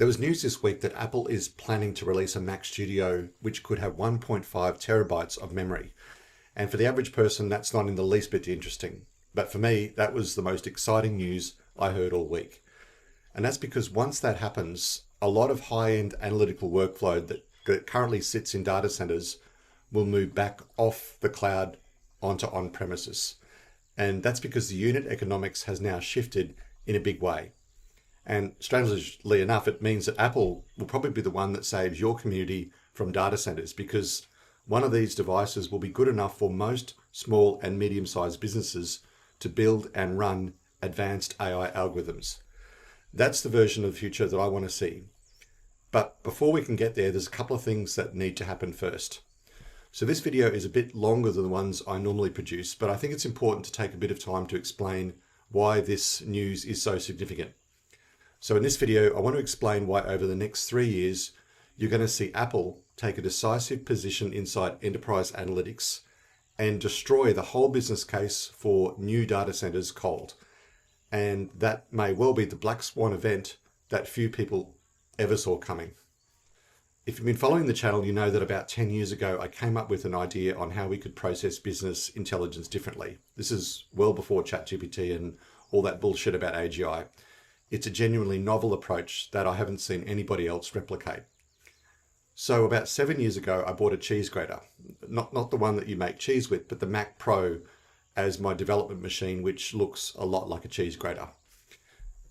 There was news this week that Apple is planning to release a Mac Studio which could have 1.5 terabytes of memory. And for the average person, that's not in the least bit interesting. But for me, that was the most exciting news I heard all week. And that's because once that happens, a lot of high-end analytical workload that currently sits in data centers will move back off the cloud onto on-premises. And that's because the unit economics has now shifted in a big way. And strangely enough, it means that Apple will probably be the one that saves your community from data centers, because one of these devices will be good enough for most small and medium-sized businesses to build and run advanced AI algorithms. That's the version of the future that I want to see. But before we can get there, there's a couple of things that need to happen first. So this video is a bit longer than the ones I normally produce, but I think it's important to take a bit of time to explain why this news is so significant. So in this video, I want to explain why over the next 3 years, you're going to see Apple take a decisive position inside enterprise analytics and destroy the whole business case for new data centers cold. And that may well be the black swan event that few people ever saw coming. If you've been following the channel, you know that about 10 years ago, I came up with an idea on how we could process business intelligence differently. This is well before ChatGPT and all that bullshit about AGI. It's a genuinely novel approach that I haven't seen anybody else replicate. So about 7 years ago, I bought a cheese grater. Not the one that you make cheese with, but the Mac Pro as my development machine, which looks a lot like a cheese grater.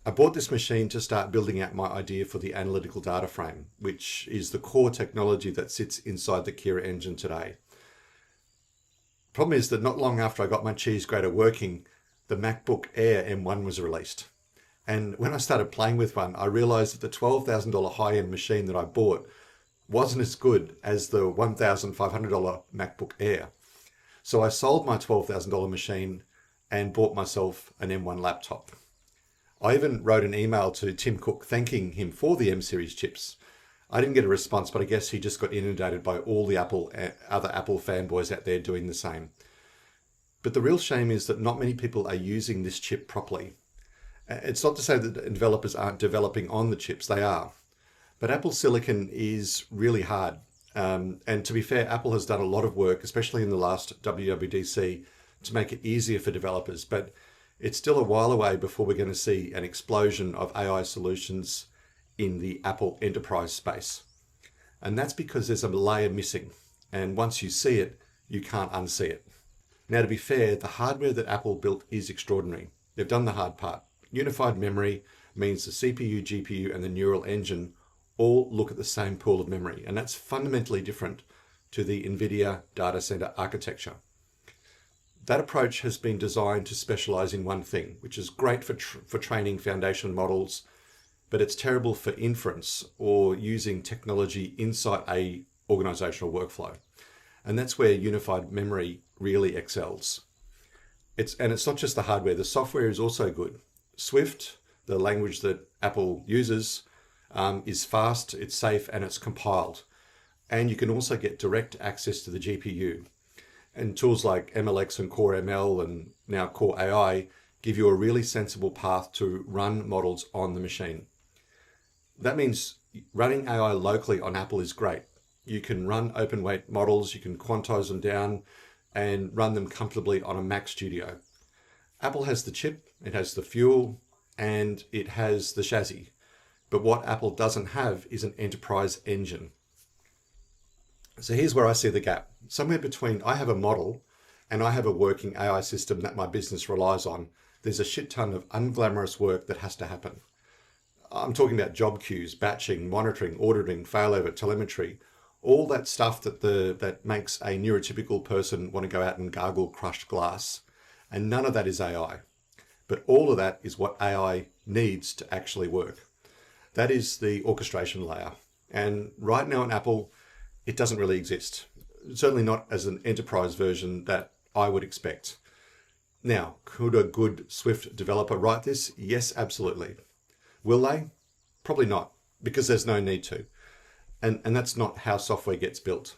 I bought this machine to start building out my idea for the analytical data frame, which is the core technology that sits inside the Kiraa engine today. Problem is that not long after I got my cheese grater working, the MacBook Air M1 was released. And when I started playing with one, I realized that the $12,000 high-end machine that I bought wasn't as good as the $1,500 MacBook Air. So I sold my $12,000 machine and bought myself an M1 laptop. I even wrote an email to Tim Cook thanking him for the M series chips. I didn't get a response, but I guess he just got inundated by all the other Apple fanboys out there doing the same. But the real shame is that not many people are using this chip properly. It's not to say that developers aren't developing on the chips, they are. But Apple Silicon is really hard. And to be fair, Apple has done a lot of work, especially in the last WWDC, to make it easier for developers. But it's still a while away before we're going to see an explosion of AI solutions in the Apple enterprise space. And that's because there's a layer missing. And once you see it, you can't unsee it. Now, to be fair, the hardware that Apple built is extraordinary. They've done the hard part. Unified memory means the CPU, GPU, and the neural engine all look at the same pool of memory. And that's fundamentally different to the NVIDIA data center architecture. That approach has been designed to specialize in one thing, which is great for training foundation models, but it's terrible for inference or using technology inside a organizational workflow. And that's where unified memory really excels. It's not just the hardware, the software is also good. Swift, the language that Apple uses, is fast, it's safe, and it's compiled. And you can also get direct access to the GPU. And tools like MLX and Core ML and now Core AI give you a really sensible path to run models on the machine. That means running AI locally on Apple is great. You can run open weight models, you can quantize them down and run them comfortably on a Mac Studio. Apple has the chip, it has the fuel, and it has the chassis. But what Apple doesn't have is an enterprise engine. So here's where I see the gap. Somewhere between I have a model and I have a working AI system that my business relies on, there's a shit ton of unglamorous work that has to happen. I'm talking about job queues, batching, monitoring, auditing, failover, telemetry, all that stuff that makes a neurotypical person want to go out and gargle crushed glass. And none of that is AI. But all of that is what AI needs to actually work. That is the orchestration layer. And right now in Apple, it doesn't really exist. Certainly not as an enterprise version that I would expect. Now, could a good Swift developer write this? Yes, absolutely. Will they? Probably not, because there's no need to. And that's not how software gets built.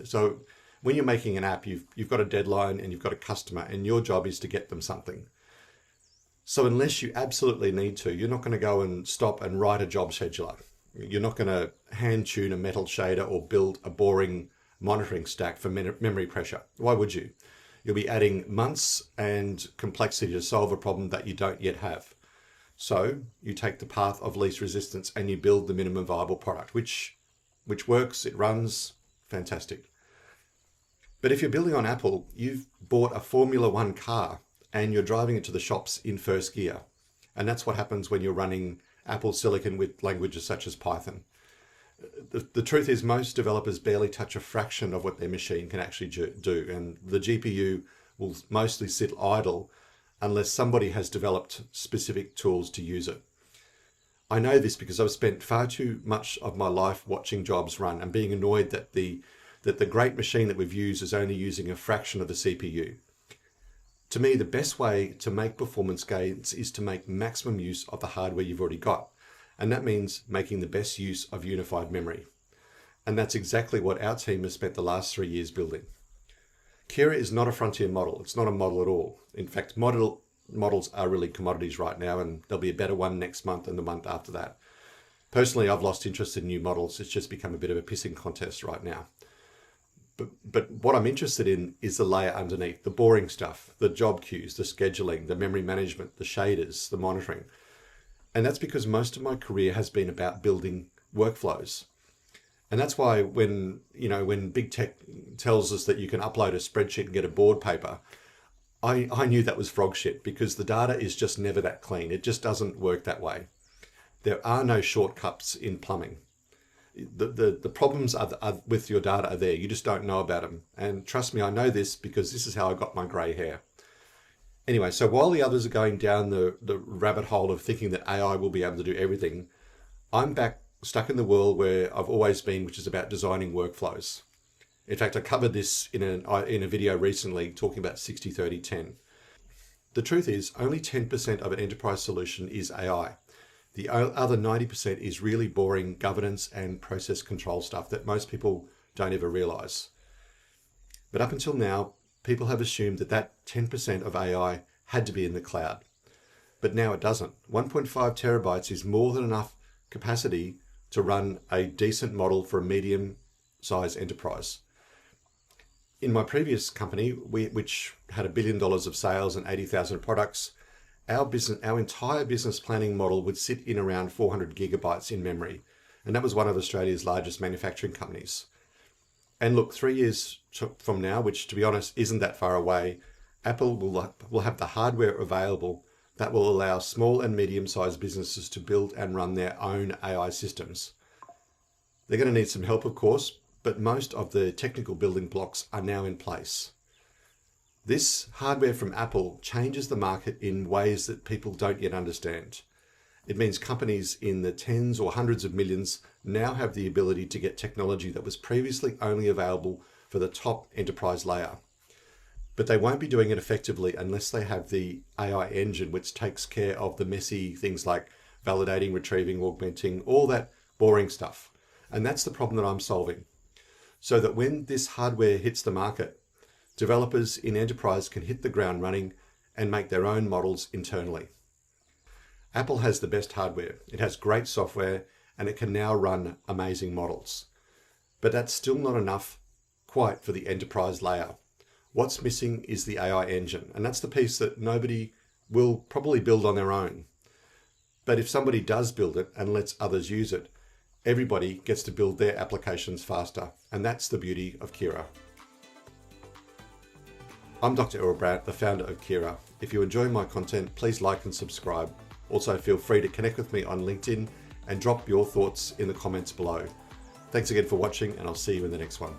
So when you're making an app, you've got a deadline and you've got a customer, and your job is to get them something. So unless you absolutely need to, you're not going to go and stop and write a job scheduler. You're not going to hand tune a metal shader or build a boring monitoring stack for memory pressure. Why would you? You'll be adding months and complexity to solve a problem that you don't yet have. So you take the path of least resistance and you build the minimum viable product, which works, it runs, fantastic. But if you're building on Apple, you've bought a Formula One car and you're driving it to the shops in first gear. And that's what happens when you're running Apple Silicon with languages such as Python. The truth is most developers barely touch a fraction of what their machine can actually do. And the GPU will mostly sit idle unless somebody has developed specific tools to use it. I know this because I've spent far too much of my life watching jobs run and being annoyed that the great machine that we've used is only using a fraction of the CPU. To me, the best way to make performance gains is to make maximum use of the hardware you've already got. And that means making the best use of unified memory. And that's exactly what our team has spent the last 3 years building. Kiraa is not a frontier model. It's not a model at all. In fact, models are really commodities right now, and there'll be a better one next month and the month after that. Personally, I've lost interest in new models. It's just become a bit of a pissing contest right now. But what I'm interested in is the layer underneath, the boring stuff, the job queues, the scheduling, the memory management, the shaders, the monitoring. And that's because most of my career has been about building workflows. And that's why when big tech tells us that you can upload a spreadsheet and get a board paper, I knew that was frog shit, because the data is just never that clean. It just doesn't work that way. There are no shortcuts in plumbing. The problems are with your data are there. You just don't know about them. And trust me, I know this because this is how I got my grey hair. Anyway, so while the others are going down the rabbit hole of thinking that AI will be able to do everything, I'm back stuck in the world where I've always been, which is about designing workflows. In fact, I covered this in a video recently talking about 60-30-10. The truth is only 10% of an enterprise solution is AI. The other 90% is really boring governance and process control stuff that most people don't ever realize. But up until now, people have assumed that 10% of AI had to be in the cloud. But now it doesn't. 1.5 terabytes is more than enough capacity to run a decent model for a medium-sized enterprise. In my previous company, which had $1 billion of sales and 80,000 products, our entire business planning model would sit in around 400 gigabytes in memory. And that was one of Australia's largest manufacturing companies. And look, 3 years from now, which to be honest isn't that far away, Apple will have the hardware available that will allow small and medium-sized businesses to build and run their own AI systems. They're going to need some help, of course, but most of the technical building blocks are now in place. This hardware from Apple changes the market in ways that people don't yet understand. It means companies in the tens or hundreds of millions now have the ability to get technology that was previously only available for the top enterprise layer. But they won't be doing it effectively unless they have the AI engine, which takes care of the messy things like validating, retrieving, augmenting, all that boring stuff. And that's the problem that I'm solving. So that when this hardware hits the market, developers in enterprise can hit the ground running and make their own models internally. Apple has the best hardware. It has great software and it can now run amazing models. But that's still not enough quite for the enterprise layer. What's missing is the AI engine, and that's the piece that nobody will probably build on their own. But if somebody does build it and lets others use it, everybody gets to build their applications faster, and that's the beauty of Kiraa. I'm Dr. Earl Brandt, the founder of Kiraa. If you enjoy my content, please like and subscribe. Also, feel free to connect with me on LinkedIn and drop your thoughts in the comments below. Thanks again for watching, and I'll see you in the next one.